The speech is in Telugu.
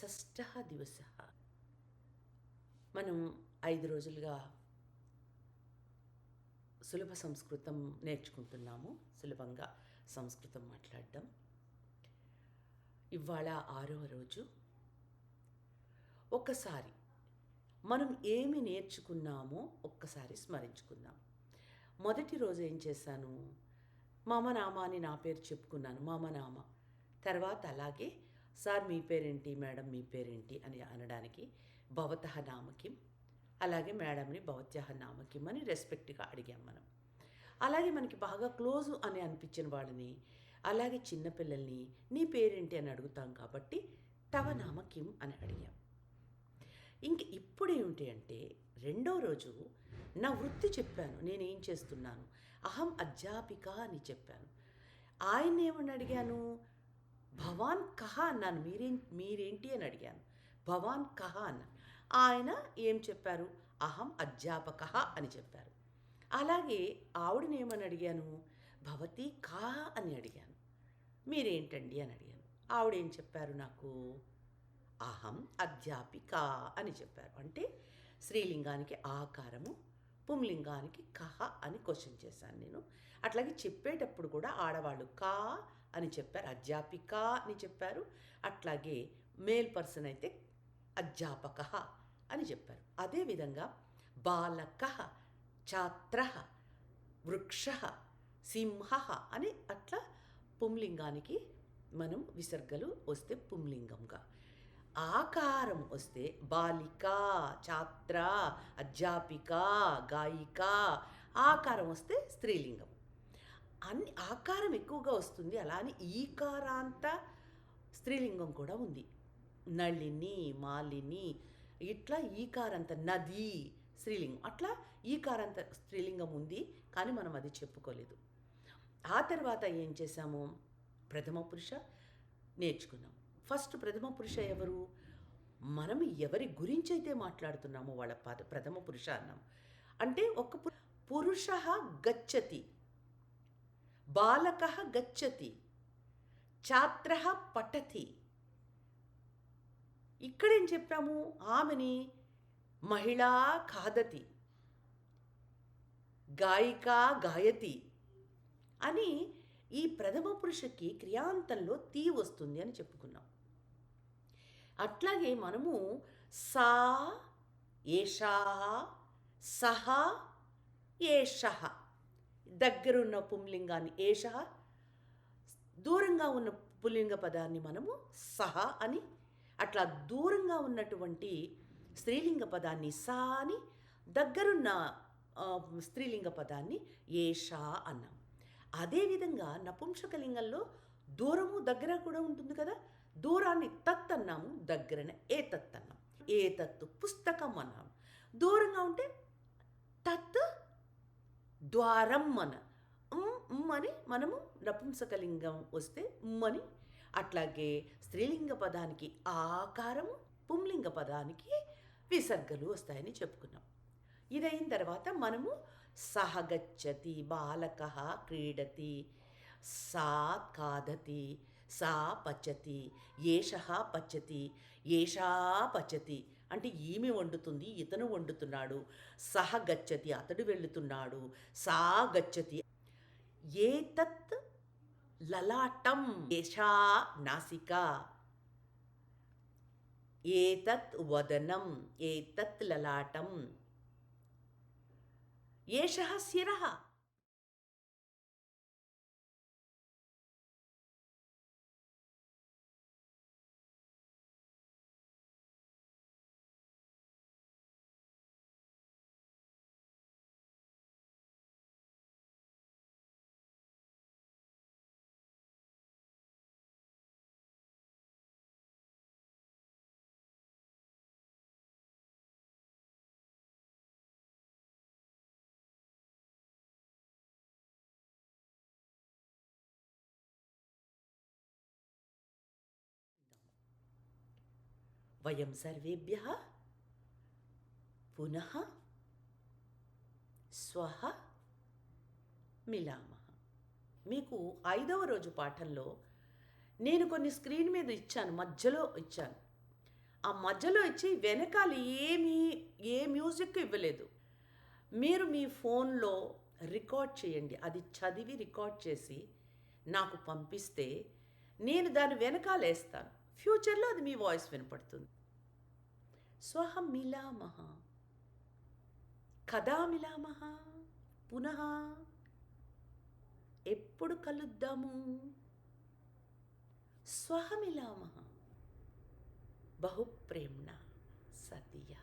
షష్ఠः దివసः. మనం 5 రోజులుగా సులభ సంస్కృతం నేర్చుకుంటున్నాము. సులభంగా సంస్కృతం మాట్లాడడం. ఇవాళ 6వ రోజు. ఒక్కసారి మనం ఏమి నేర్చుకున్నామో ఒక్కసారి స్మరించుకుందాం. మొదటి రోజు ఏం చేశాను? మమ నామ అని నా పేరు చెప్పుకున్నాను. మమ నామ. తర్వాత అలాగే సార్ మీ పేరేంటి, మేడం మీ పేరేంటి అని అనడానికి భవతః నామ కిం, అలాగే మేడంని భవత్యాహ నామ కిం అని రెస్పెక్ట్గా అడిగాం మనం. అలాగే మనకి బాగా క్లోజు అని అనిపించిన వాళ్ళని, అలాగే చిన్నపిల్లల్ని నీ పేరేంటి అని అడుగుతాం కాబట్టి తవ నామ కిం అని అడిగాం. ఇంక ఇప్పుడు ఏమిటి అంటే రెండో రోజు నా వృత్తి చెప్పాను, నేనేం చేస్తున్నాను. అహం అధ్యాపిక అని చెప్పాను. ఆయన ఏమని అడిగాను? భవాన్ కహ అన్నాను. మీరేంటి అని అడిగాను. భవాన్ కహ అన్నాను. ఆయన ఏం చెప్పారు? అహం అధ్యాపక అని చెప్పారు. అలాగే ఆవిడని ఏమని అడిగాను? భవతి కా అని అడిగాను. మీరేంటండి అని అడిగాను. ఆవిడేం చెప్పారు నాకు? అహం అధ్యాపిక అని చెప్పారు. అంటే స్త్రీలింగానికి ఆకారము, పుంలింగానికి కహ అని క్వశ్చన్ చేశాను నేను. అట్లాగే చెప్పేటప్పుడు కూడా ఆడవాళ్ళు కా అని చెప్పారు, అధ్యాపిక అని చెప్పారు. అట్లాగే మేల్ పర్సన్ అయితే అధ్యాపక అని చెప్పారు. అదేవిధంగా బాలక, ఛాత్ర, వృక్ష, సింహ అని అట్లా పుంలింగానికి మనం విసర్గలు వస్తే పుంలింగంగా, ఆకారం వస్తే బాలిక, ఛాత్ర, అధ్యాపిక, గాయిక, ఆకారం వస్తే స్త్రీలింగం. అన్ని ఆకారం ఎక్కువగా వస్తుంది. అలా అని ఈకారాంత స్త్రీలింగం కూడా ఉంది. నళిని, మాలిని, ఇట్లా ఈకారంత నది స్త్రీలింగం, అట్లా ఈకారంత స్త్రీలింగం ఉంది. కానీ మనం అది చెప్పుకోలేదు. ఆ తర్వాత ఏం చేశాము? ప్రథమ పురుష నేర్చుకున్నాం. ఫస్ట్ ప్రథమ పురుష ఎవరు? మనం ఎవరి గురించి అయితే మాట్లాడుతున్నామో వాళ్ళ ప్రథమ పురుష అన్నాం. అంటే ఒక పురుష గచ్చతి, బాలక గచ్చతి, ఛాత్ర పఠతి. ఇక్కడేం చెప్పాము? ఆమెని మహిళా ఖాదతి, గాయిక గాయతి అని ఈ ప్రథమ పురుషకి క్రియాంతంలో తీ వస్తుంది అని చెప్పుకున్నాం. అట్లాగే మనము సా, ఏషా, సహ, ఏషః, దగ్గరున్న పుంలింగాన్ని ఏషః, దూరంగా ఉన్న పుల్లింగ పదాన్ని మనము సహ అని, అట్లా దూరంగా ఉన్నటువంటి స్త్రీలింగ పదాన్ని సా అని, దగ్గరున్న స్త్రీలింగ పదాన్ని ఏషా అన్నాం. అదేవిధంగా నపుంసకలింగంలో దూరము దగ్గర కూడా ఉంటుంది కదా. దూరాన్ని తత్ అన్నాము, దగ్గరన ఏ తత్ అన్నాం. ఏ తత్ పుస్తకం అన్నాము. దూరంగా ఉంటే తత్ ద్వారం అని అని మనము నపుంసకలింగం వస్తే అని. అట్లాగే స్త్రీలింగ పదానికి ఆకారము, పుంలింగ పదానికి విసర్గలు వస్తాయని చెప్పుకున్నాం. ఇదైన తర్వాత మనము సహ గచ్చతి, బాలక క్రీడతి, సా ఖాదతి, సా పచతి, ఏషః పచతి, ఏషా పచతి అంటే ఈమె వండుతుంది, ఇతను వండుతున్నాడు. సహ గచ్చతి అతడు వెళుతున్నాడు, సా గచ్చతి. ఏతత్ లలాటం, ఏషా నాసిక, ఏతత్ వదనం, ఏతత్ లలాటం, ఏషః శిరః. వయం సర్వేభ్యః పునః శ్వః మిలామః. మీకు 5వ రోజు పాఠంలో నేను కొన్ని స్క్రీన్ మీద ఇచ్చాను, మధ్యలో ఇచ్చాను. ఆ మధ్యలో ఇచ్చి వెనకాల ఏ మ్యూజిక్ ఇవ్వలేదు. మీరు మీ ఫోన్‌లో రికార్డ్ చేయండి. అది చదివి రికార్డ్ చేసి నాకు పంపిస్తే నేను దాని వెనకాలేస్తాను. ఫ్యూచర్‌లో అది మీ వాయిస్ వినపడుతుంది. స్వహం మిలామః, కదా మిలామః, పునః ఎప్పుడు కలుద్దాము? స్వహమిలామః బహుప్రేమ్ణా సతియా.